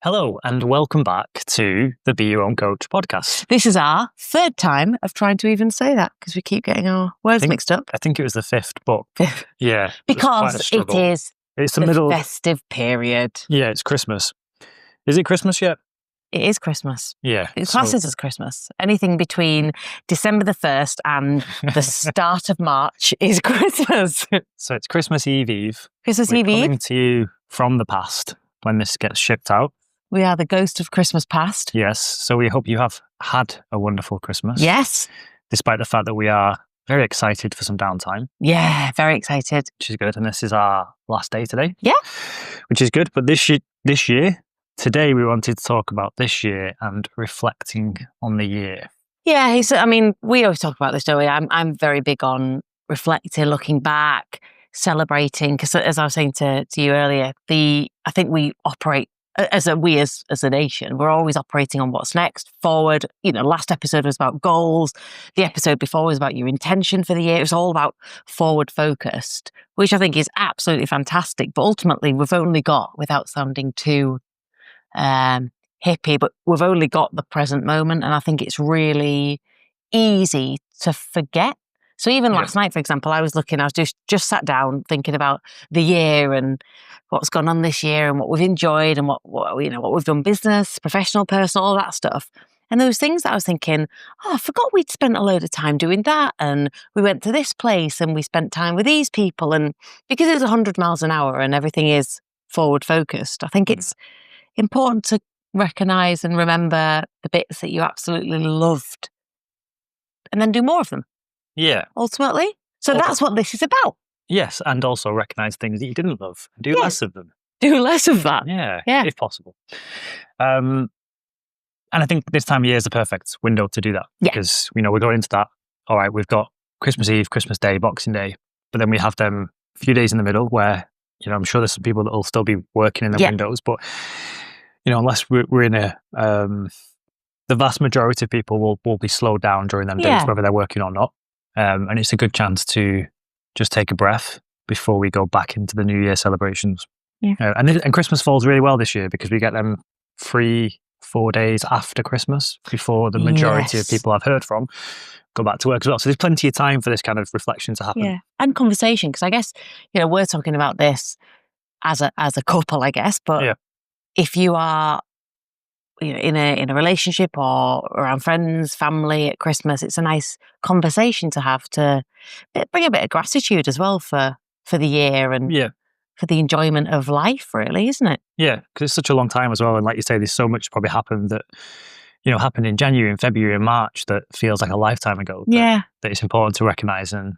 Hello and welcome back to the Be Your Own Coach podcast. This is our third time of trying to even say that because we keep getting our words mixed up. I think it was the fifth, but yeah. Because it's the festive period. Yeah, it's Christmas. Is it Christmas yet? It is Christmas. Yeah. It's classes as Christmas. Anything between December the 1st and the start of March is Christmas. So it's Christmas Eve. Christmas We're Eve. Coming to you from the past when this gets shipped out. We are the ghost of Christmas past. Yes. So we hope you have had a wonderful Christmas. Yes. Despite the fact that we are very excited for some downtime. Yeah, very excited. Which is good. And this is our last day today. Yeah. Which is good. But today we wanted to talk about this year and reflecting on the year. Yeah, we always talk about this, don't we? I'm very big on reflecting, looking back, celebrating. Because as I was saying to you earlier, I think we operate as a nation, we're always operating on what's next, forward. Last episode was about goals. The episode before was about your intention for the year. It was all about forward focused, which I think is absolutely fantastic. But ultimately, we've only got, without sounding too hippie, but we've only got the present moment. And I think it's really easy to forget. So even last night, for example, I was just sat down thinking about the year and what's gone on this year and what we've enjoyed and what we've done, business, professional, personal, all that stuff. And there was things that I was thinking, I forgot we'd spent a load of time doing that. And we went to this place and we spent time with these people. And because it's 100 miles an hour and everything is forward focused, I think it's important to recognize and remember the bits that you absolutely loved and then do more of them. Yeah. Ultimately. So that's what this is about. Yes. And also recognize things that you didn't love and do less of them. Do less of that. Yeah. If possible. And I think this time of year is the perfect window to do that. Yeah. Because, we're going into that. All right, we've got Christmas Eve, Christmas Day, Boxing Day. But then we have them a few days in the middle where, I'm sure there's some people that will still be working in the windows. But, unless we're in the vast majority of people will be slowed down during them days, whether they're working or not. And it's a good chance to just take a breath before we go back into the New Year celebrations. Yeah. And Christmas falls really well this year because we get them 3-4 days after Christmas before the majority of people I've heard from go back to work as well. So there's plenty of time for this kind of reflection to happen. Yeah. And conversation, because I guess, we're talking about this as a couple, I guess, but if you are in a relationship or around friends, family at Christmas, it's a nice conversation to have to bring a bit of gratitude as well for the year and for the enjoyment of life, really, isn't it? Yeah, because it's such a long time as well. And like you say, there's so much probably happened that, happened in January and February and March that feels like a lifetime ago. That it's important to recognize and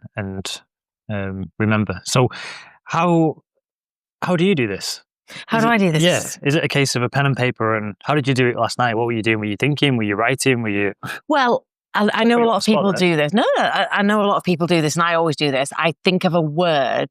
remember. So how do you do this? How do I do this? Yeah. Is it a case of a pen and paper? And how did you do it last night? What were you doing? Were you thinking? Were you writing? Were you... Well, I know a lot of people do this. No, I know a lot of people do this and I always do this. I think of a word.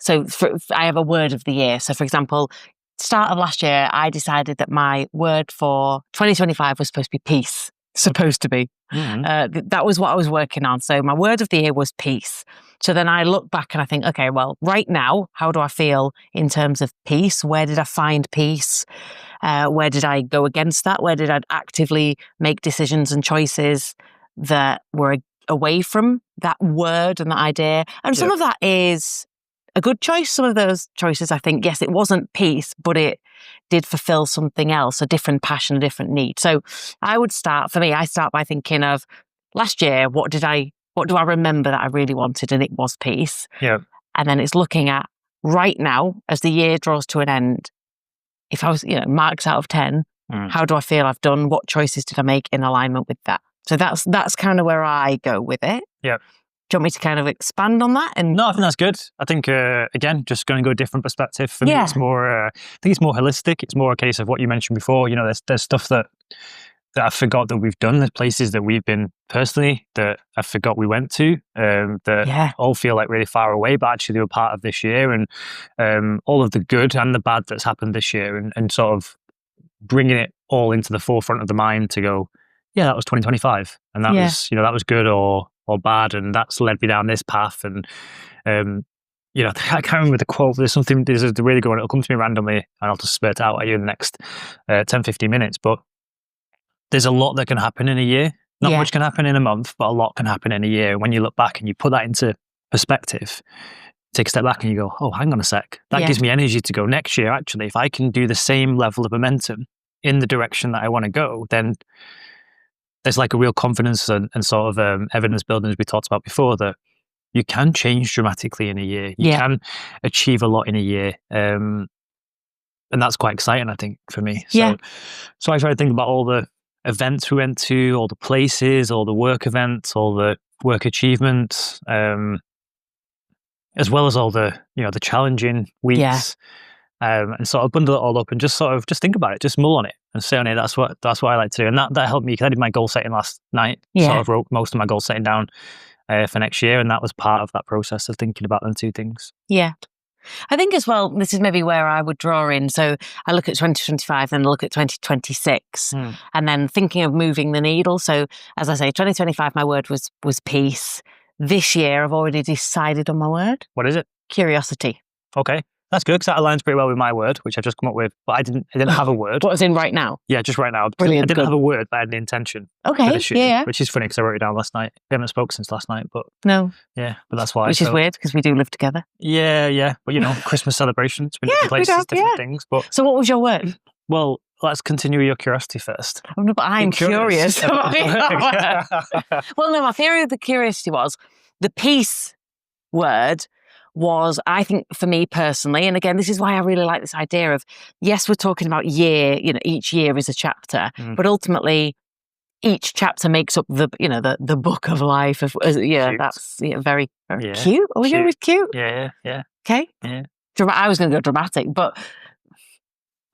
So I have a word of the year. So for example, start of last year, I decided that my word for 2025 was supposed to be peace. Supposed to be. Mm-hmm. That was what I was working on. So my word of the year was peace. So then I look back and I think, okay, well, right now, how do I feel in terms of peace? Where did I find peace? Where did I go against that? Where did I actively make decisions and choices that were away from that word and that idea? And some of that is a good choice. Some of those choices, I think, yes, it wasn't peace, but it did fulfill something else, a different passion, a different need. So I start by thinking of last year, what do I remember that I really wanted? And it was peace. Yeah. And then it's looking at right now, as the year draws to an end, if I was, marks out of 10, how do I feel I've done? What choices did I make in alignment with that? So that's kind of where I go with it. Yeah. Do you want me to kind of expand on that? No, I think that's good. I think, again, just going to go a different perspective. For me, it's more, I think it's more holistic. It's more a case of what you mentioned before. There's stuff that I forgot that we've done. There's places that we've been personally that I forgot we went to that all feel like really far away, but actually they were part of this year. And all of the good and the bad that's happened this year and sort of bringing it all into the forefront of the mind to go, that was 2025. And that was, that was good or bad, and that's led me down this path. And you know, I can't remember the quote. There's a really good one. It'll come to me randomly and I'll just spit it out at you in the next 10, 15 minutes. But there's a lot that can happen in a year. Not much can happen in a month, but a lot can happen in a year. When you look back and you put that into perspective, take a step back and you go, oh, hang on a sec. That gives me energy to go next year. Actually, if I can do the same level of momentum in the direction that I want to go, then there's like a real confidence and sort of evidence building, as we talked about before, that you can change dramatically in a year. You can achieve a lot in a year. And that's quite exciting, I think, for me. So I try to think about all the events we went to, all the places, all the work events, all the work achievements, as well as all the, you know, the challenging weeks, and sort of bundle it all up and just think about it, just mull on it and say on it. That's what I like to do, and that helped me because I did my goal setting last night. Sort of wrote most of my goal setting down for next year, and that was part of that process of thinking about them two things. Yeah. I think as well, this is maybe where I would draw in. So I look at 2025, then I look at 2026, and then thinking of moving the needle. So as I say, 2025, my word was peace. This year, I've already decided on my word. What is it? Curiosity. Okay. That's good because that aligns pretty well with my word, which I've just come up with. But I didn't have a word. What was in right now? Yeah, just right now. Brilliant. I didn't have a word, but I had an intention. Okay. Year, which is funny because I wrote it down last night. We haven't spoke since last night, but no. Yeah, but that's why. Which is weird because we do live together. Yeah. But you know, Christmas celebrations, we different places, different things. But so, what was your word? Well, let's continue your curiosity first. Oh, no, but I'm curious. Well, no, my theory of the curiosity was the peace word. Was, I think, for me personally, and again, this is why I really like this idea of, yes, we're talking about year, you know, each year is a chapter, but ultimately each chapter makes up the, you know, the book of life. Of that's very cute. Are we going with cute? Yeah. Okay. Yeah. I was going to go dramatic, but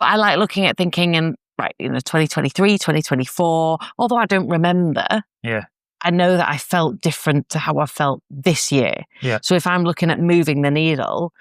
I like looking at thinking and, right, you know, 2023, 2024, although I don't remember. Yeah. I know that I felt different to how I felt this year. Yeah. So if I'm looking at moving the needle,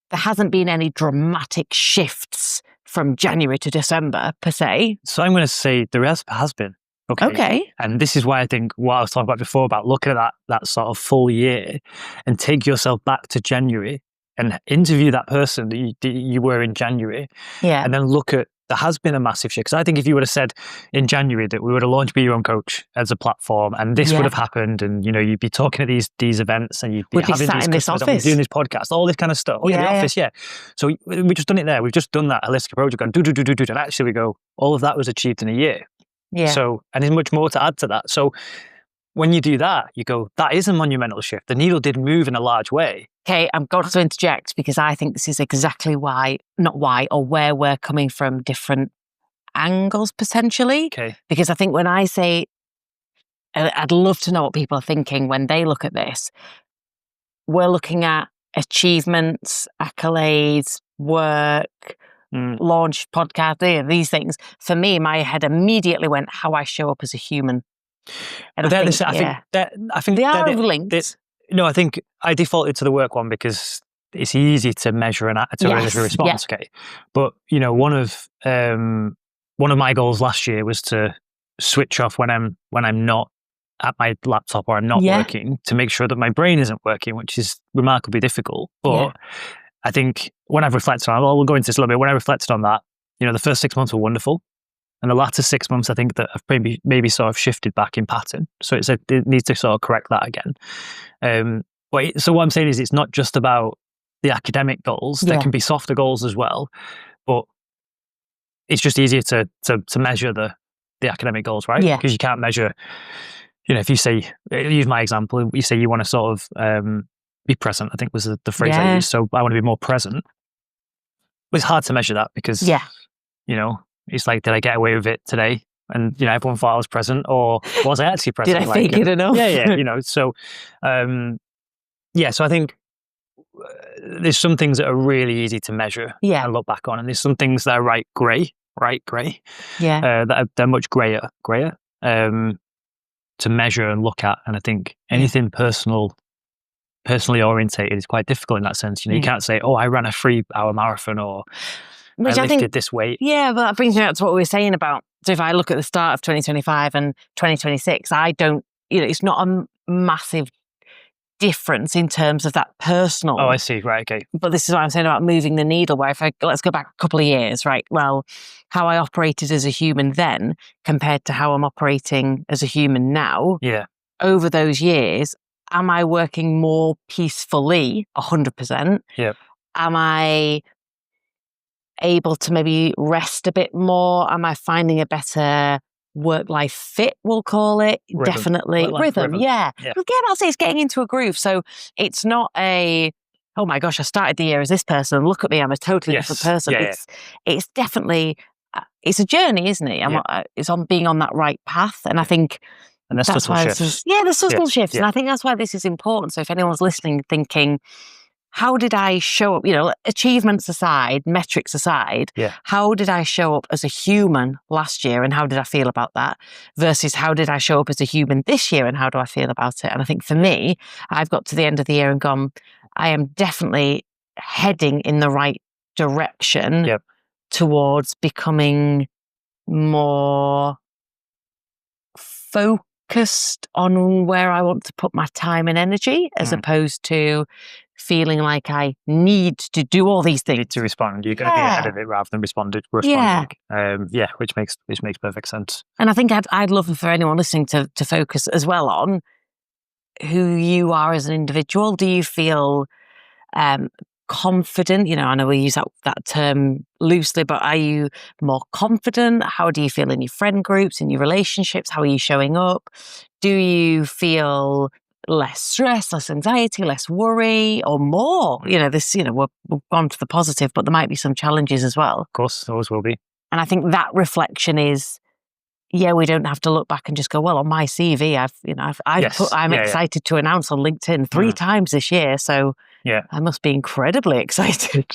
there hasn't been any dramatic shifts from January to December per se. So I'm going to say there has been. Okay. And this is why I think what I was talking about before about looking at that sort of full year and take yourself back to January and interview that person that you were in January. Yeah. And then look at, there has been a massive shift. Because I think if you would have said in January that we would have launched Be Your Own Coach as a platform and this would have happened and, you know, you'd be talking at these events and you'd be having sat these in this office. doing this podcast, all this kind of stuff. The office, So we've just done it there. We've just done that holistic approach. We've gone do. And actually we go, all of that was achieved in a year. Yeah. So, and there's much more to add to that. So when you do that, you go, that is a monumental shift. The needle did move in a large way. Okay, I've got to interject because I think this is exactly where we're coming from different angles potentially. Okay. Because I think when I say, I'd love to know what people are thinking when they look at this. We're looking at achievements, accolades, work, launch, podcast, these things. For me, my head immediately went how I show up as a human. And I think they are linked. No, I think I defaulted to the work one because it's easy to measure and to measure a response. Okay, but you know, one of my goals last year was to switch off when I'm not at my laptop or I'm not working to make sure that my brain isn't working, which is remarkably difficult. But I think when I've reflected on, we'll go into this a little bit. When I reflected on that, you know, the first 6 months were wonderful. And the latter 6 months, I think that have maybe sort of shifted back in pattern. So it needs to sort of correct that again. So what I'm saying is it's not just about the academic goals. There can be softer goals as well. But it's just easier to measure the academic goals, right? Yeah. Because you can't measure, you know, if you say, use my example, you say you want to sort of be present, I think was the phrase I used. So I want to be more present. It's hard to measure that because, you know, it's like, did I get away with it today? And, you know, everyone thought I was present, or was I actually present? Did I fake it enough? Yeah, you know, so, so I think there's some things that are really easy to measure and look back on, and there's some things that are right grey, they're much grayer, to measure and look at. And I think anything personally orientated is quite difficult in that sense. You know, you can't say, oh, I ran a 3-hour marathon, or I lifted this weight. Yeah, but that brings me out to what we were saying about, so if I look at the start of 2025 and 2026, I don't, you know, it's not a massive difference in terms of that personal. Oh, I see. Right. Okay. But this is what I'm saying about moving the needle, where let's go back a couple of years, right? Well, how I operated as a human then compared to how I'm operating as a human now. Yeah. Over those years, am I working more peacefully? 100%. Yeah. Am I able to maybe rest a bit more? Am I finding a better work-life fit, we'll call it? Rhythm. Definitely. Rhythm. Yeah. Again, I'll say it's getting into a groove. So it's not oh my gosh, I started the year as this person. Look at me, I'm a totally different person. It's definitely, it's a journey, isn't it? It's on being on that right path. And I think and there's subtle shifts. There's subtle shifts. And I think that's why this is important. So if anyone's listening thinking, how did I show up, achievements aside, metrics aside, how did I show up as a human last year and how did I feel about that versus how did I show up as a human this year and how do I feel about it? And I think for me, I've got to the end of the year and gone, I am definitely heading in the right direction towards becoming more focused on where I want to put my time and energy as opposed to feeling like I need to do all these things. You need to respond. You're going to be ahead of it rather than responding. Which makes perfect sense. And I think I'd love for anyone listening to focus as well on who you are as an individual. Do you feel confident? I know we use that term loosely, but are you more confident? How do you feel in your friend groups, in your relationships? How are you showing up? Do you feel less stress, less anxiety, less worry, or more? We've gone to the positive, but there might be some challenges as well. Of course, always will be. And I think that reflection is, we don't have to look back and just go, well, on my CV, I'm excited to announce on LinkedIn 3 times this year. So I must be incredibly excited.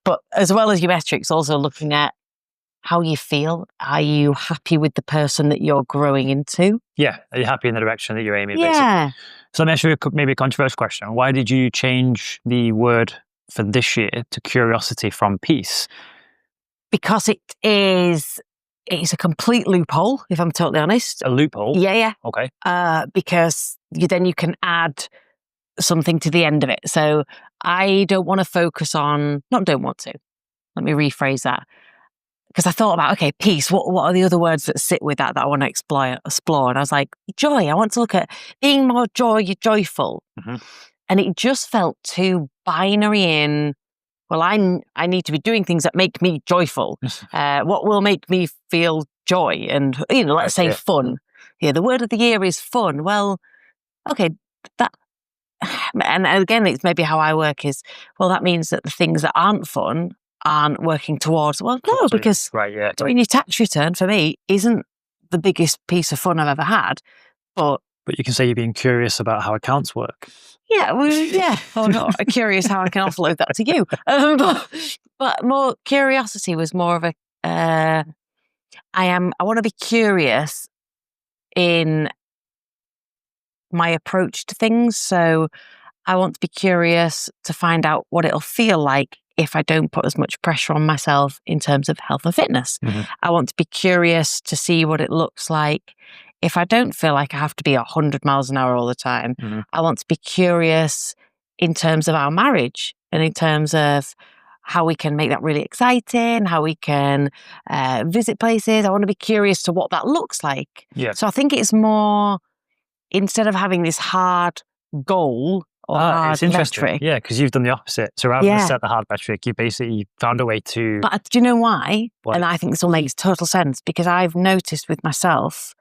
But as well as your metrics, also looking at how you feel. Are you happy with the person that you're growing into? Yeah. Are you happy in the direction that you're aiming, basically? So let me ask you maybe a controversial question. Why did you change the word for this year to curiosity from peace? Because it's a complete loophole, if I'm totally honest. A loophole? Yeah. Okay. Because then you can add something to the end of it. So I don't want to focus on, don't want to. Let me rephrase that. Because I thought about, okay, peace, what are the other words that sit with that I want to explore? And I was like, joy, I want to look at being more joyful. Mm-hmm. And it just felt too binary in, well, I need to be doing things that make me joyful. What will make me feel joy? And, let's say fun. Yeah, the word of the year is fun. Well, okay, and again, it's maybe how I work is, well, that means that the things that aren't fun aren't working towards. Well, no, because doing your tax return for me isn't the biggest piece of fun I've ever had. But you can say you're being curious about how accounts work. Yeah, or not curious how I can offload that to you. But more curiosity was more of a. I want to be curious in my approach to things. So I want to be curious to find out what it'll feel like if I don't put as much pressure on myself in terms of health and fitness. Mm-hmm. I want to be curious to see what it looks like if I don't feel like I have to be 100 miles an hour all the time. Mm-hmm. I want to be curious in terms of our marriage and in terms of how we can make that really exciting, how we can visit places. I want to be curious to what that looks like. Yeah. So I think it's more, instead of having this hard goal or hard metric. Yeah, because you've done the opposite. So rather than set the hard metric, you basically found a way to... But do you know why? And I think this all makes total sense, because I've noticed with myself,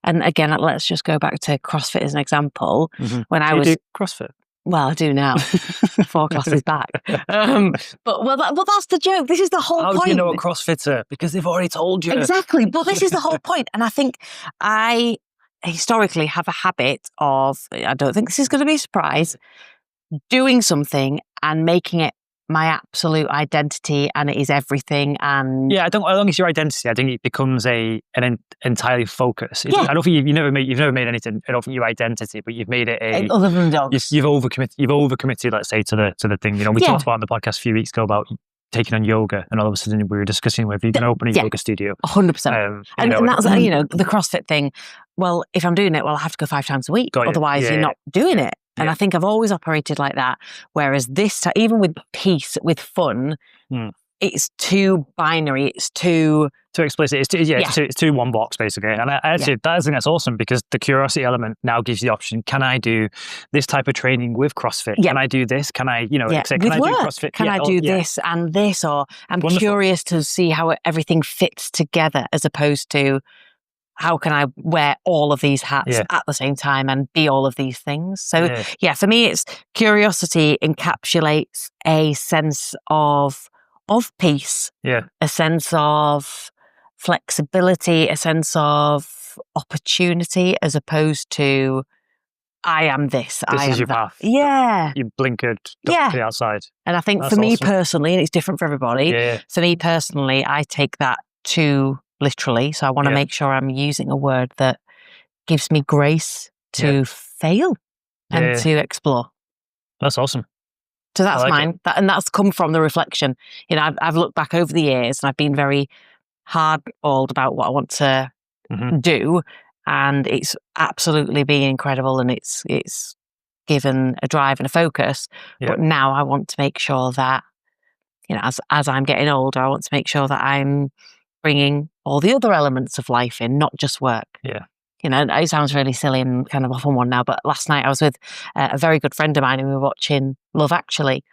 and again, let's just go back to CrossFit as an example. Mm-hmm. When I was... do CrossFit? Well, I do now. 4 classes back. But that's the joke. This is the whole point. How do you know a CrossFitter? Because they've already told you. Exactly. But this is the whole point. And I think I historically have a habit of, I don't think this is going to be a surprise, doing something and making it my absolute identity, and it is everything. And as long as your identity, I think it becomes an entirely focus. I don't think you've never made anything. I don't think your identity, but you've made it other than dogs. You've overcommitted. Let's say to the thing. We talked about on the podcast a few weeks ago about taking on yoga, and all of a sudden we were discussing whether you can open a yoga studio. 100%. And that's the CrossFit thing. Well, if I'm doing it, I have to go 5 times a week. Otherwise, you're not doing it. And I think I've always operated like that. Whereas this time, even with peace, with fun, it's too binary. It's too explicit. It's too one box basically. And I actually, I think that's awesome because the curiosity element now gives you the option. Can I do this type of training with CrossFit? Can I do this? Can I, can I do CrossFit? Can I do this and this? Or I'm curious to see how everything fits together as opposed to how can I wear all of these hats at the same time and be all of these things? So for me, it's curiosity encapsulates a sense of peace, a sense of flexibility, a sense of opportunity, as opposed to I am this. This is your path. Yeah. You blinkered to the outside. And I think for me personally, and it's different for everybody, for me personally, I take that too literally. So I want to make sure I'm using a word that gives me grace to fail and to explore. That's awesome. So that's mine. And that's come from the reflection. I've looked back over the years and I've been very hard-balled about what I want to do. And it's absolutely been incredible and it's given a drive and a focus. But now I want to make sure that, as I'm getting older, I want to make sure that I'm bringing all the other elements of life in, not just work. Yeah. It sounds really silly and kind of off on one now, but last night I was with a very good friend of mine and we were watching Love Actually.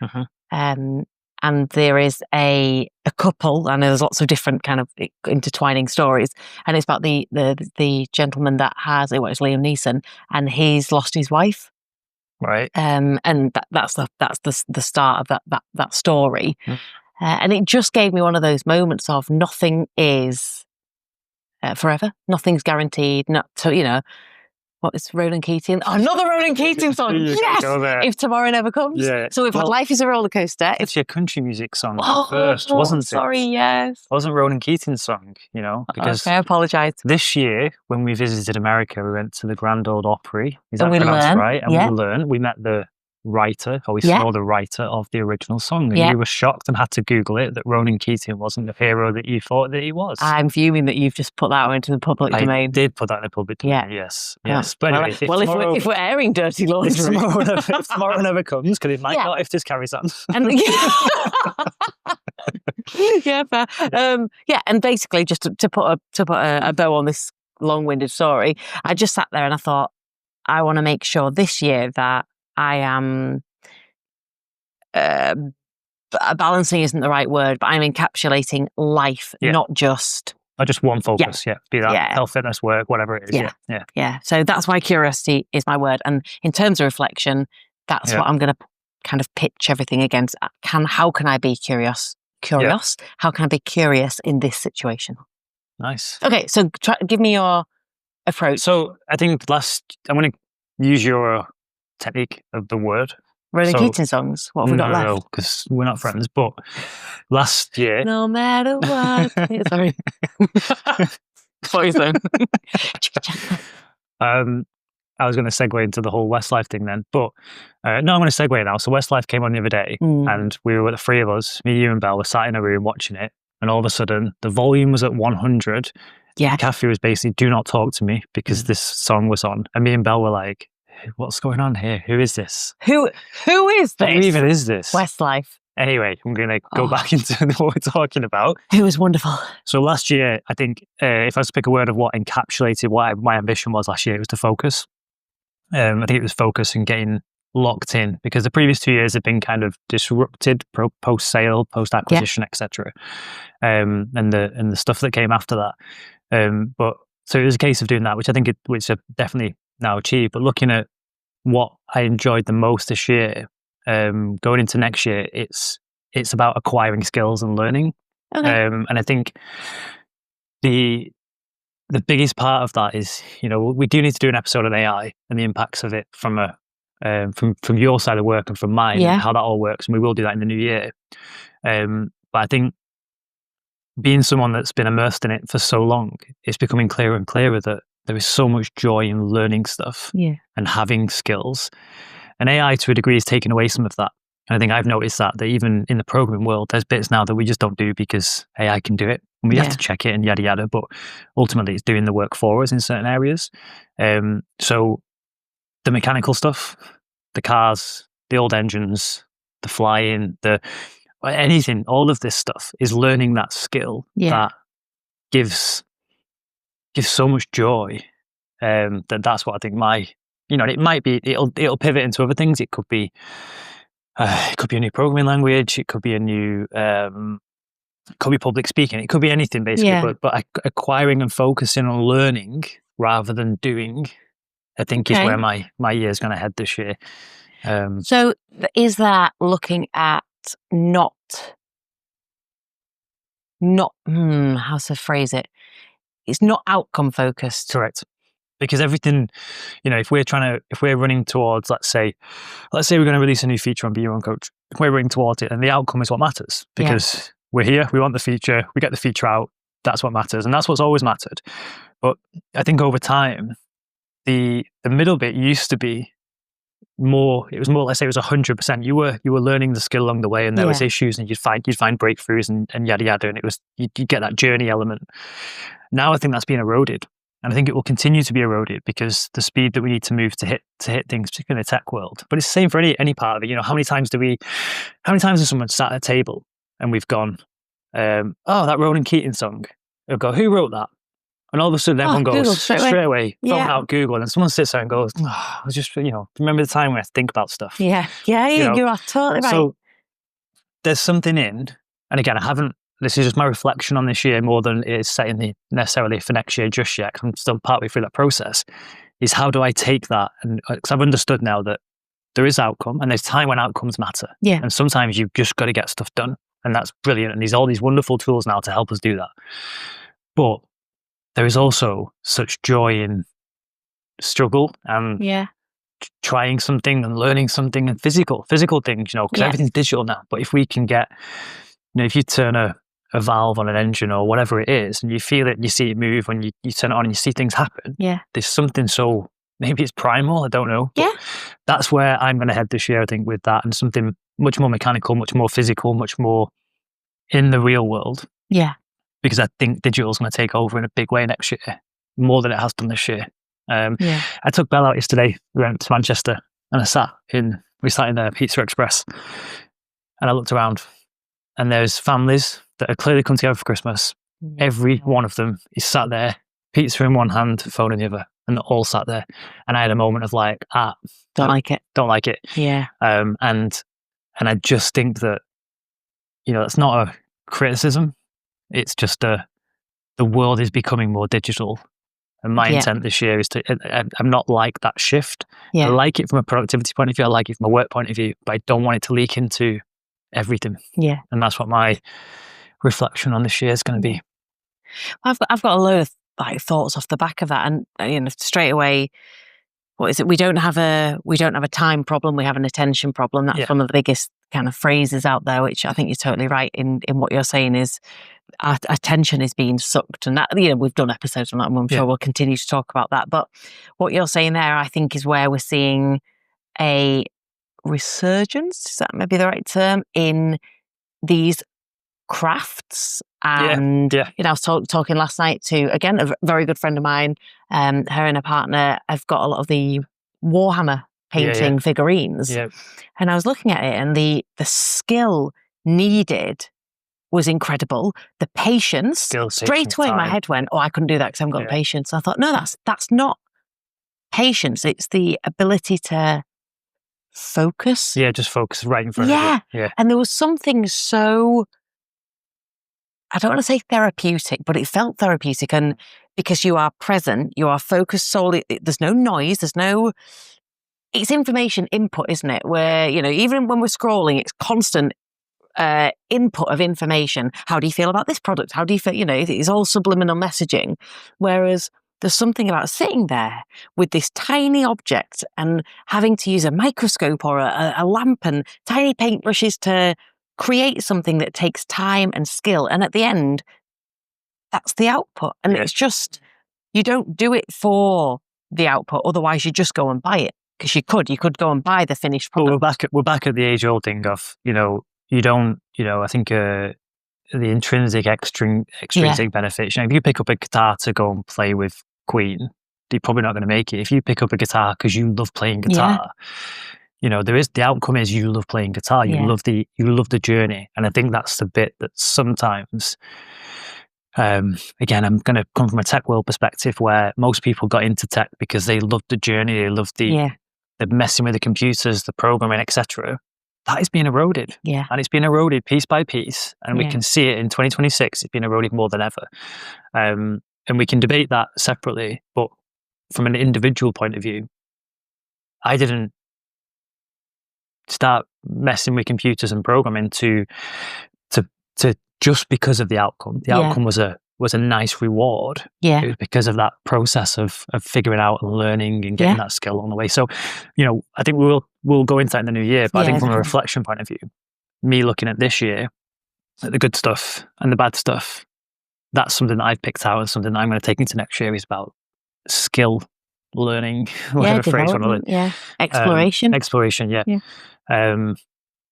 And there is a couple, and there's lots of different kind of intertwining stories. And it's about the gentleman that it's Liam Neeson, and he's lost his wife. Right. And that's the start of that story. And it just gave me one of those moments of nothing is forever. Nothing's guaranteed. What is Ronan Keating? Oh, another Ronan Keating song. Yes! If Tomorrow Never Comes. Yeah. So we've had Life is a Roller Coaster. It's your country music song first, wasn't it? Sorry, yes. It wasn't Ronan Keating's song, because okay, I apologise. This year, when we visited America, we went to the Grand Ole Opry. Is that we pronounced learned, right? And we learned. We met the writer, or we saw the writer of the original song, and you were shocked and had to Google it that Ronan Keating wasn't the hero that you thought that he was. I'm fuming that you've just put that out into the public domain. I did put that in the public domain, yes. But anyway, if we're airing dirty laundry. If tomorrow never comes, because it might not if this carries on. And, fair. And basically just to put a bow on this long-winded story, I just sat there and I thought, I want to make sure this year that I am balancing isn't the right word, but I'm encapsulating life, not just one focus. Be that health, fitness, work, whatever it is. Yeah. So that's why curiosity is my word, and in terms of reflection, that's what I'm going to kind of pitch everything against. How can I be curious? How can I be curious in this situation? Nice. Okay, so give me your approach. So I think I'm going to use your technique of the word. Ronan Keating songs. What have we got left? No, because we're not friends. But last year, no matter what. Sorry. Sorry, son. I was going to segue into the whole Westlife thing then, but no, I'm going to segue now. So Westlife came on the other day, and we were the three of us, me, you, and Belle, were sat in a room watching it, and all of a sudden the volume was at 100. Yeah. Kathy was basically, "Do not talk to me," because this song was on, and me and Belle were like, "What's going on here? Who is this? Who is this? Who even is this?" Westlife. Anyway, I'm going to go back into what we're talking about. It was wonderful. So last year, I think if I was to pick a word of what encapsulated what my ambition was last year, it was to focus. I think it was focus and getting locked in, because the previous 2 years had been kind of disrupted post-sale, post-acquisition, etc. And the stuff that came after that. But so it was a case of doing that, which I think which I've definitely now achieved. But looking at what I enjoyed the most this year, going into next year, it's about acquiring skills and learning. Okay. And I think the biggest part of that is, we do need to do an episode on AI and the impacts of it from from your side of work and from mine, and how that all works. And we will do that in the new year. But I think being someone that's been immersed in it for so long, it's becoming clearer and clearer that there is so much joy in learning stuff and having skills. And AI, to a degree, is taking away some of that. And I think I've noticed that even in the programming world, there's bits now that we just don't do because AI can do it. And we have to check it and yada, yada. But ultimately, it's doing the work for us in certain areas. So the mechanical stuff, the cars, the old engines, the flying, the anything, all of this stuff is learning that skill that gives so much joy. That's what I think it might be, it'll pivot into other things. It could be a new programming language. It could be a new, could be public speaking. It could be anything basically. But acquiring and focusing on learning rather than doing, I think is where my year's going to head this year. So is that looking at not how to phrase it? It's not outcome focused. Correct. Because everything, if we're running towards, let's say we're going to release a new feature on Be Your Own Coach. If we're running towards it, and the outcome is what matters, because we're here, we want the feature, we get the feature out, that's what matters. And that's what's always mattered. But I think over time, the middle bit used to be more, it was more, let's say it was 100%. You were learning the skill along the way, and there was issues, and you'd find breakthroughs and yada yada, and it was, you get that journey element. Now I think that's been eroded. And I think it will continue to be eroded because the speed that we need to move to hit things, particularly in the tech world. But it's the same for any part of it. How many times has someone sat at a table and we've gone, that Ronan Keating song? They'll go, who wrote that? And all of a sudden everyone goes Google, straight away, phone out Google, and someone sits there and goes, I was just, remember the time when I think about stuff. You are totally right. So there's something in, and again, this is just my reflection on this year more than it is setting necessarily for next year just yet, 'cause I'm still partway through that process, is how do I take that? And because I've understood now that there is outcome, and there's time when outcomes matter. Yeah. And sometimes you've just got to get stuff done. And that's brilliant. And there's all these wonderful tools now to help us do that. But there is also such joy in struggle and trying something and learning something, and physical things, because everything's digital now. But if we can get, if you turn a valve on an engine or whatever it is, and you feel it and you see it move, when you turn it on and you see things happen, there's something, so maybe it's primal, I don't know. But that's where I'm going to head this year, I think, with that, and something much more mechanical, much more physical, much more in the real world. Yeah. Because I think digital is going to take over in a big way next year, more than it has done this year. I took Belle out yesterday. We went to Manchester, and we sat in the Pizza Express, and I looked around, and there's families that are clearly come together for Christmas. Every one of them is sat there, pizza in one hand, phone in the other, and they're all sat there. And I had a moment of like, don't like it. Yeah. And I just think that, that's not a criticism. It's just the world is becoming more digital. And my intent this year is I'm not like that shift. I like it from a productivity point of view. I like it from a work point of view, but I don't want it to leak into everything. Yeah. And that's what my reflection on this year is going to be. I've got a load of thoughts off the back of that, and straight away, what is it? We don't have a time problem. We have an attention problem. That's one of the biggest kind of phrases out there, which I think you're totally right in what you're saying is our attention is being sucked, and that we've done episodes on that, and I'm sure we'll continue to talk about that. But what you're saying there, I think, is where we're seeing a resurgence. Is that maybe the right term in these crafts? And I was talking last night to, again, a very good friend of mine. Her and her partner have got a lot of the Warhammer painting figurines, and I was looking at it, and the skill needed was incredible. The patience, straight away my head went, I couldn't do that because I haven't got the patience. I thought, no, that's not patience. It's the ability to focus. Yeah, just focus right in front of you. Yeah. And there was something so, I don't want to say therapeutic, but it felt therapeutic. And because you are present, you are focused solely, there's no noise, it's information input, isn't it? Where, even when we're scrolling, it's constant input of information. How do you feel about this product? How do you feel? It's all subliminal messaging. Whereas there's something about sitting there with this tiny object and having to use a microscope or a lamp and tiny paintbrushes to create something that takes time and skill. And at the end, that's the output. And it's just, you don't do it for the output. Otherwise, you just go and buy it. Because you could go and buy the finished product. Well, we're back at the age-old thing of, you don't, I think the intrinsic, extrinsic benefits. If you pick up a guitar to go and play with Queen, you're probably not going to make it. If you pick up a guitar because you love playing guitar, there is the outcome is you love playing guitar, you love the journey, and I think that's the bit that sometimes. Again, I'm going to come from a tech world perspective where most people got into tech because they loved the journey, they loved the messing with the computers, the programming, etc. That is being eroded, and it's being eroded piece by piece, and we can see it in 2026. It's been eroded more than ever, and we can debate that separately. But from an individual point of view, I didn't start messing with computers and programming to just because of the outcome. The outcome was a nice reward. It was because of that process of figuring out and learning and getting that skill on the way. So, I think we'll go into that in the new year. But I think from a reflection point of view, me looking at this year, at the good stuff and the bad stuff, that's something that I've picked out and something that I'm going to take into next year is about skill, learning, whatever phrase you want to learn. Exploration.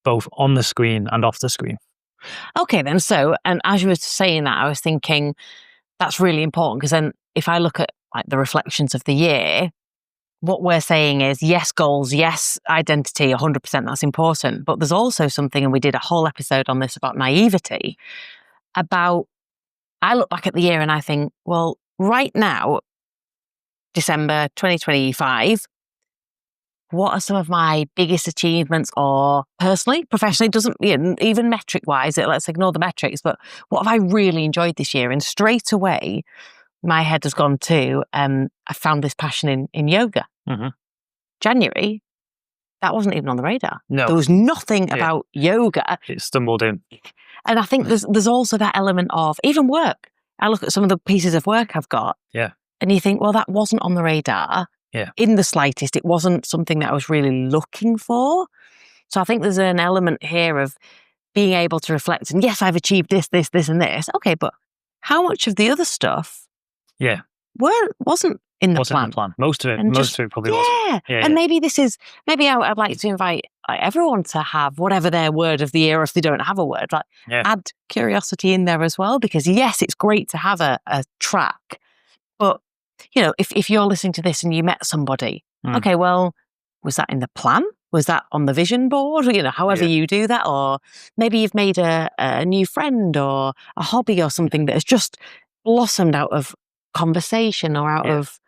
Both on the screen and off the screen. Okay, then. So, and as you were saying that, I was thinking that's really important because then if I look at like the reflections of the year, what we're saying is yes, goals, yes, identity, 100%, that's important. But there's also something, and we did a whole episode on this about naivety, about, I look back at the year and I think, well, right now, December 2025, what are some of my biggest achievements, or personally, professionally, doesn't even metric wise, let's ignore the metrics, but what have I really enjoyed this year? And straight away, my head has gone to, I found this passion in yoga. January, that wasn't even on the radar. No. There was nothing about yoga. It stumbled in. And I think there's also that element of even work. I look at some of the pieces of work I've got. And you think, well, that wasn't on the radar. In the slightest. It wasn't something that I was really looking for. So I think there's an element here of being able to reflect and yes, I've achieved this, and this. Okay, but how much of the other stuff wasn't in the plan? Most of it probably wasn't. And maybe I'd like to invite everyone to have whatever their word of the year, or if they don't have a word, add curiosity in there as well. Because yes, it's great to have a track, but if you're listening to this and you met somebody, okay, well, was that in the plan? Was that on the vision board? However you do that, or maybe you've made a new friend or a hobby or something that has just blossomed out of conversation or out of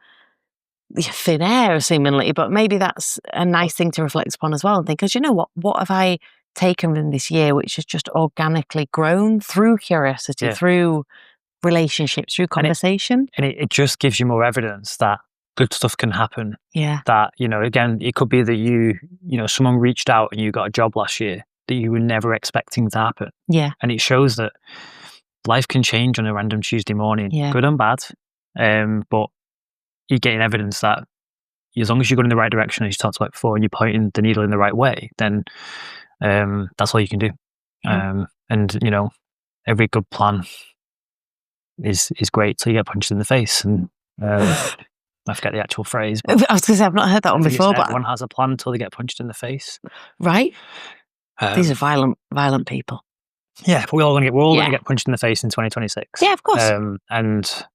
thin air, seemingly. But maybe that's a nice thing to reflect upon as well and think, because what have I taken from this year, which has just organically grown through curiosity, through relationships, through conversation. And it just gives you more evidence that good stuff can happen. That, again, it could be that someone reached out and you got a job last year that you were never expecting to happen. And it shows that life can change on a random Tuesday morning, good and bad. But you're getting evidence that as long as you're going in the right direction, as you talked about before, and you're pointing the needle in the right way, then that's all you can do. And every good plan is great till you get punched in the face. And I forget the actual phrase. I was going to say, I've not heard that one before. But everyone has a plan until they get punched in the face. Right. These are violent people. Yeah, but we're all going to get punched in the face in 2026. Yeah, of course. And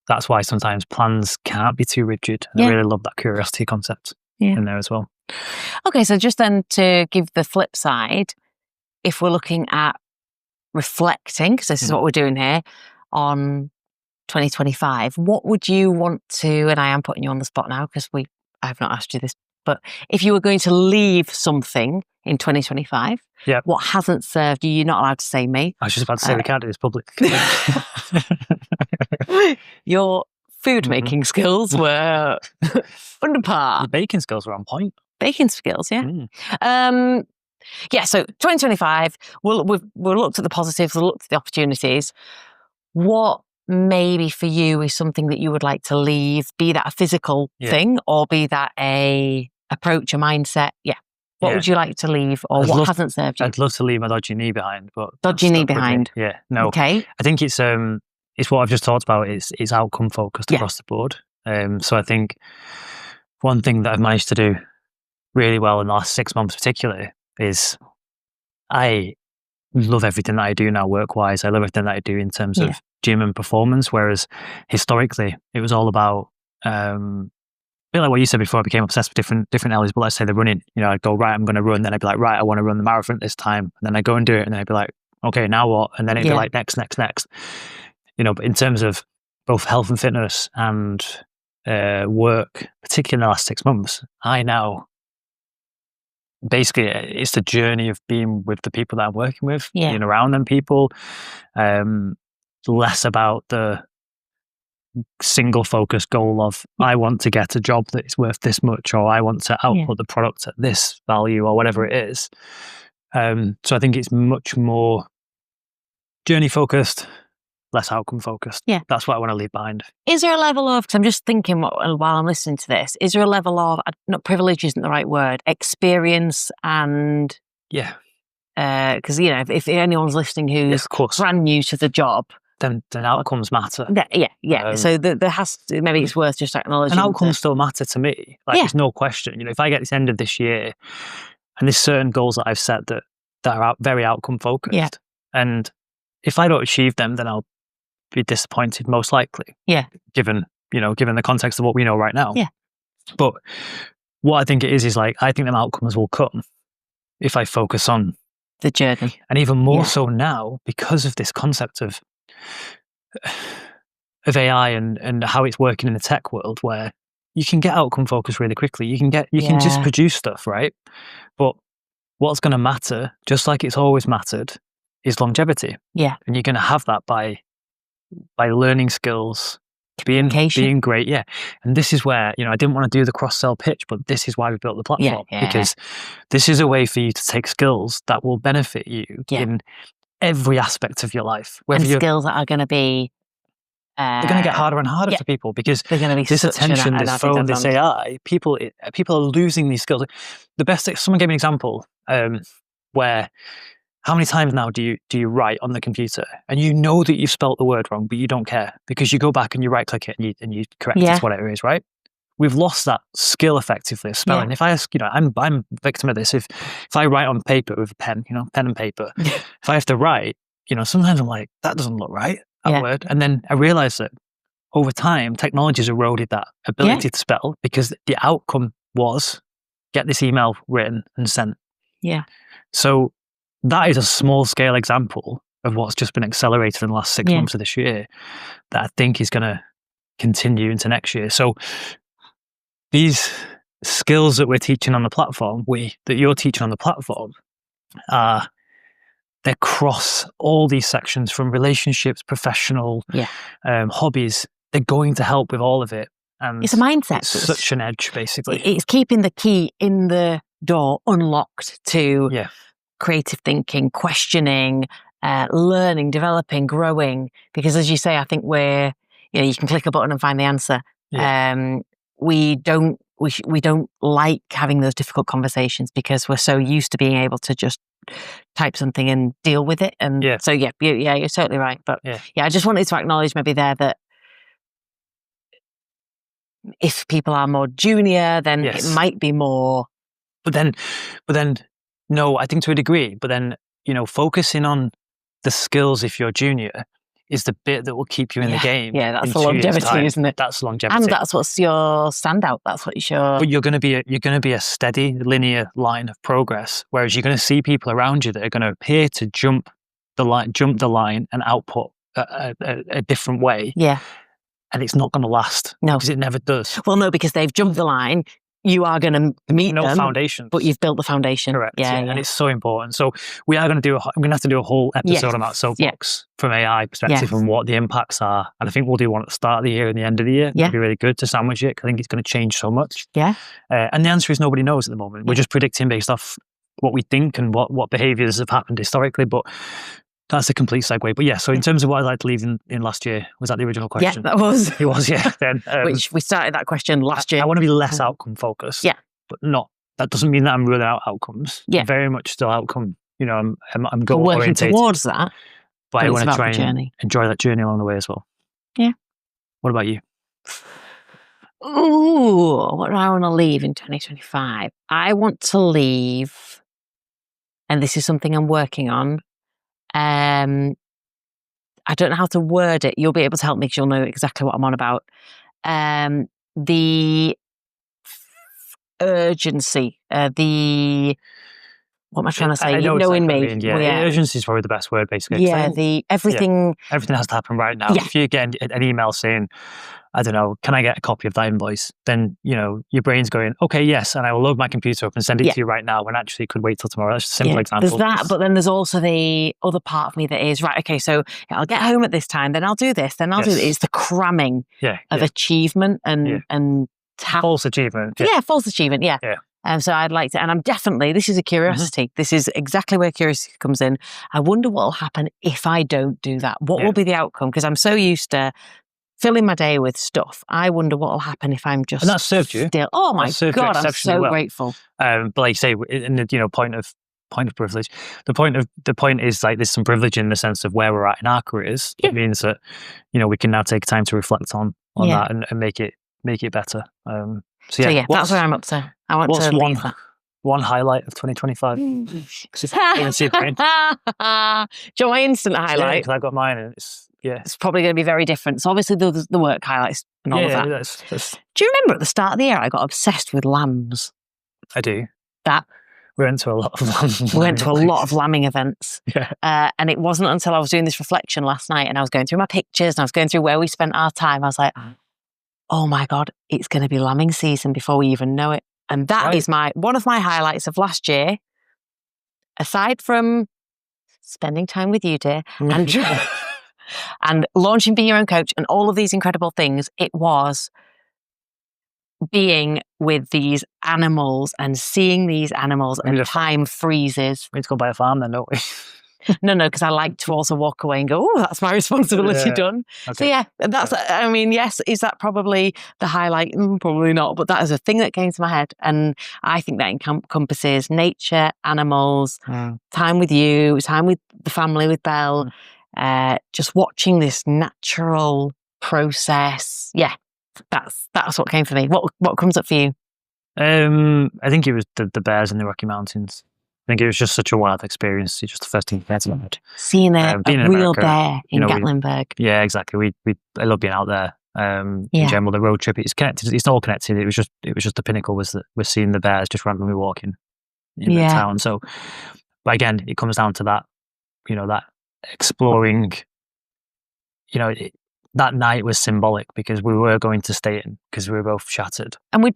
that's why sometimes plans can't be too rigid. And I really love that curiosity concept in there as well. Okay, so just then to give the flip side, if we're looking at reflecting, because this is what we're doing here, on 2025, what would you want to, and I am putting you on the spot now because I've not asked you this, but if you were going to leave something in 2025, what hasn't served you, you're not allowed to say me. I was just about to say we can't do this public. Your food making skills were under par. The baking skills were on point. Baking skills, so 2025, we'll look at the positives, we'll look at the opportunities. What maybe for you is something that you would like to leave, be that a physical thing or be that a approach, a mindset? What would you like to leave, or what hasn't served you? I'd love to leave my dodgy knee behind, but dodgy knee behind. Okay. I think it's what I've just talked about. It's outcome focused across the board. So I think one thing that I've managed to do really well in the last 6 months, particularly, is I love everything that I do now work-wise. I love everything that I do in terms of gym and performance, whereas historically it was all about bit like what you said before, I became obsessed with different elements. But let's say they're running, I'd go, right, I'm going to run. Then I'd be like, right, I want to run the marathon at this time. And then I go and do it. And then I'd be like, okay, now what? And then it'd be like, next. But in terms of both health and fitness and work, particularly in the last 6 months, I now, basically, it's the journey of being with the people that I'm working with, being around them people, less about the single focus goal of I want to get a job that is worth this much, or I want to output the product at this value, or whatever it is. So I think it's much more journey focused, less outcome focused. Yeah, that's what I want to leave behind. Is there a level of, because I'm just thinking while I'm listening to this, is there a level of, not privilege isn't the right word, experience and because if anyone's listening who's brand new to the job, then outcomes matter. So there has to, maybe it's worth just acknowledging. And outcomes still matter to me. There's no question. If I get this end of this year, and there's certain goals that I've set that are very outcome focused, and if I don't achieve them, then I'll be disappointed, most likely. Given the context of what we know right now. But what I think it is I think them outcomes will come if I focus on the journey, and even more so now because of this concept of AI and how it's working in the tech world, where you can get outcome focused really quickly. You can just produce stuff, right? But what's going to matter, just like it's always mattered, is longevity. And you're going to have that by learning skills, being great. And this is where, I didn't want to do the cross-sell pitch, but this is why we built the platform, because this is a way for you to take skills that will benefit you in every aspect of your life. And skills that are going to be they're going to get harder and harder for people, because they're going to be this attention, this phone, this AI, people are losing these skills. The best, someone gave me an example where, how many times now do you write on the computer and you know that you've spelt the word wrong, but you don't care because you go back and you right click it and you correct it, whatever it is, right? We've lost that skill effectively of spelling. If I ask, I'm a victim of this. If I write on paper with a pen, pen and paper, if I have to write, sometimes I'm like, that doesn't look right, that word. And then I realize that over time, technology has eroded that ability to spell, because the outcome was get this email written and sent. So that is a small scale example of what's just been accelerated in the last 6 months of this year that I think is going to continue into next year. So these skills that we're teaching on the platform, that you're teaching on the platform, they cross all these sections, from relationships, professional, hobbies. They're going to help with all of it. And it's a mindset. It's such an edge, basically. It's keeping the key in the door unlocked to creative thinking, questioning, learning, developing, growing. Because as you say, I think you can click a button and find the answer. We don't like having those difficult conversations because we're so used to being able to just type something and deal with it. And so you're totally right. But I just wanted to acknowledge maybe there that if people are more junior, then it might be more. But then, no, I think to a degree. But then, focusing on the skills if you're junior is the bit that will keep you in the game. Yeah, that's the longevity, isn't it? That's longevity, and that's what's your standout. That's what But you're going to be a steady, linear line of progress. Whereas you're going to see people around you that are going to appear to jump the line, and output a different way. And it's not going to last. No, because it never does. Well, no, because they've jumped the line. You are going to meet them, foundation, but you've built the foundation. Correct. And it's so important. So I'm going to have to do a whole episode on that soapbox from AI perspective and what the impacts are. And I think we'll do one at the start of the year and the end of the year. It'd be really good to sandwich it, because I think it's going to change so much. And the answer is nobody knows at the moment. We're just predicting based off what we think and what behaviours have happened historically. But that's a complete segue. But so in terms of what I'd like to leave in last year, was that the original question? Yeah, that was. It was, Then, which we started that question last year. I want to be less outcome focused. But that doesn't mean that I'm ruling out outcomes. Very much still outcome. I'm goal oriented. Working towards that. But I want to try and enjoy that journey along the way as well. What about you? Ooh, what do I want to leave in 2025? I want to leave, and this is something I'm working on. I don't know how to word it. You'll be able to help me because you'll know exactly what I'm on about. The urgency, what am I trying to say? I know knowing exactly me. what you mean, yeah. Urgency is probably the best word, basically. Yeah, everything has to happen right now. Yeah. If you get an email saying, I don't know, can I get a copy of that invoice? Then, your brain's going, okay, yes, and I will load my computer up and send it to you right now, when actually it could wait till tomorrow. That's just a simple example. There's that, but then there's also the other part of me that is, right, okay, so I'll get home at this time, then I'll do this, then I'll do this. It's the cramming of achievement and false achievement. Yeah, false achievement, yeah. So I'd like to, and I'm definitely, this is a curiosity. Mm-hmm. This is exactly where curiosity comes in. I wonder what will happen if I don't do that. What will be the outcome? Because I'm so used to filling my day with stuff. I wonder what will happen if I'm just and that served you. Still, oh my God, I'm so grateful. But like you say, in the point of privilege, the point is like there's some privilege in the sense of where we're at in our careers. It means that we can now take time to reflect on that and make it better. So that's where I'm up to. I want to leave that. One highlight of 2025. Do you want my instant highlight? Because I've got mine, and it's probably going to be very different. So obviously the work highlights and all of that. Do you remember at the start of the year I got obsessed with lambs? I do. That we went to a lot of lambs. We went to a lot of lambing events. And it wasn't until I was doing this reflection last night and I was going through my pictures and I was going through where we spent our time. I was like, oh my God, it's going to be lambing season before we even know it. And that is one of my highlights of last year, aside from spending time with you, dear, and launching Be Your Own Coach and all of these incredible things. It was being with these animals and seeing these animals, and time freezes. We need to go buy a farm then, don't we? No, because I like to also walk away and go, oh, that's my responsibility done. Okay. So that's, I mean, yes, is that probably the highlight? Probably not, but that is a thing that came to my head. And I think that encompasses nature, animals, time with you, time with the family, with Belle, just watching this natural process. Yeah, that's what came for me. What comes up for you? I think it was the bears in the Rocky Mountains. I think it was just such a wild experience. It's just the first thing that's about. Seeing a real bear in Gatlinburg. Yeah, exactly. I love being out there. In general, the road trip, it's connected. It's all connected. It was just the pinnacle was that we're seeing the bears just randomly walking in the town. So, but again, it comes down to that, that exploring. That night was symbolic because we were going to stay in because we were both shattered. And we'd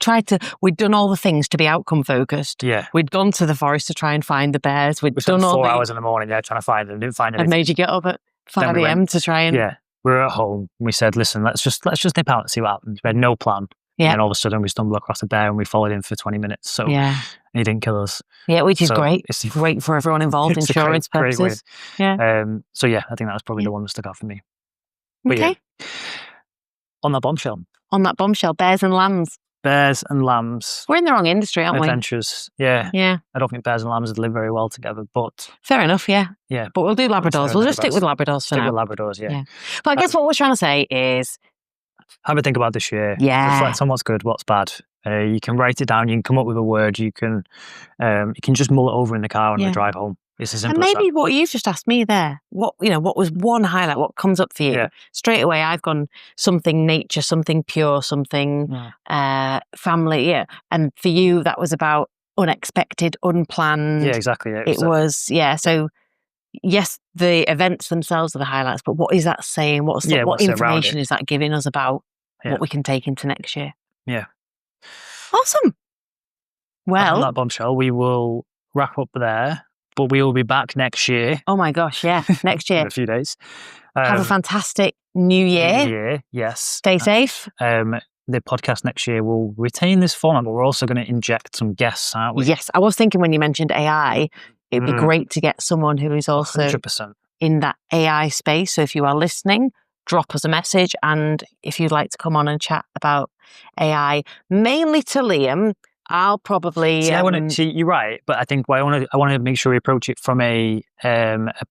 done all the things to be outcome focused. Yeah. We'd gone to the forest to try and find the bears. We spent 4 hours in the morning trying to find them. Didn't find anything. And made you get up at 5 a.m. to try and... Yeah. We were at home. We said, listen, let's just nip out and see what happens. We had no plan. Yeah. And all of a sudden we stumbled across a bear and we followed him for 20 minutes. So and he didn't kill us. Yeah, which is great. It's great for everyone involved, insurance purposes. Great yeah. So I think that was probably the one that stuck out for me. But okay. On that bombshell, bears and lambs. Bears and lambs. We're in the wrong industry, aren't we? Adventures, yeah. Yeah. I don't think bears and lambs would live very well together, but... Fair enough, yeah. Yeah. But we'll do Labradors. We'll just stick with Labradors for now. Stick with Labradors, yeah. But I guess what we're trying to say is... Have a think about this year. Yeah. Reflect on what's good, what's bad. You can write it down, you can come up with a word, you can just mull it over in the car on the drive home. It's as simple as that. And maybe what you've just asked me there, what was one highlight, what comes up for you? Yeah. Straight away, I've gone something nature, something pure, something family, yeah. And for you, that was about unexpected, unplanned. Yeah, exactly. Yeah, it was so yes, the events themselves are the highlights, but what is that saying? What information is that giving us about what we can take into next year? Yeah. Awesome. Well, on that bombshell, we will wrap up there. But we will be back next year. Oh my gosh, yeah. Next year. In a few days. Have a fantastic new year. New year, yes. Stay safe. The podcast next year will retain this format, but we're also going to inject some guests, aren't we? Yes. I was thinking when you mentioned AI, it'd be great to get someone who is also 100%. In that AI space. So if you are listening, drop us a message. And if you'd like to come on and chat about AI, mainly to Liam, I'll probably... you're right, but I think I want to make sure we approach it from a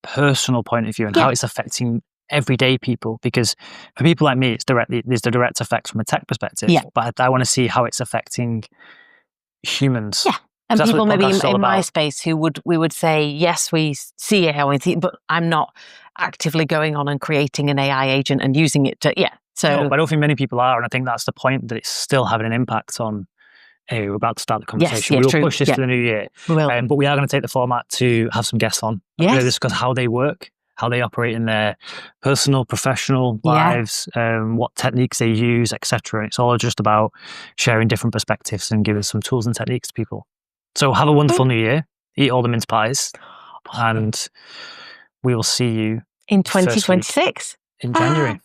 personal point of view and how it's affecting everyday people. Because for people like me, there's the direct effects from a tech perspective. Yeah. But I want to see how it's affecting humans. Yeah. And people maybe in my space we would say, yes, we see it, but I'm not actively going on and creating an AI agent and using it to... Yeah. So, no, but I don't think many people are. And I think that's the point, that it's still having an impact on Hey, we're about to start the Yes, conversation. yeah, We will true. push this Yeah. to the new year. We will. But we are going to take the format to have some guests on. Yes. Really discuss how they work, how they operate in their personal, professional lives, what techniques they use, etc. It's all just about sharing different perspectives and giving some tools and techniques to people. So have a wonderful new year. Eat all the mince pies. And we will see you in 2026. in January.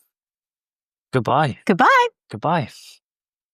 Goodbye. Goodbye. Goodbye.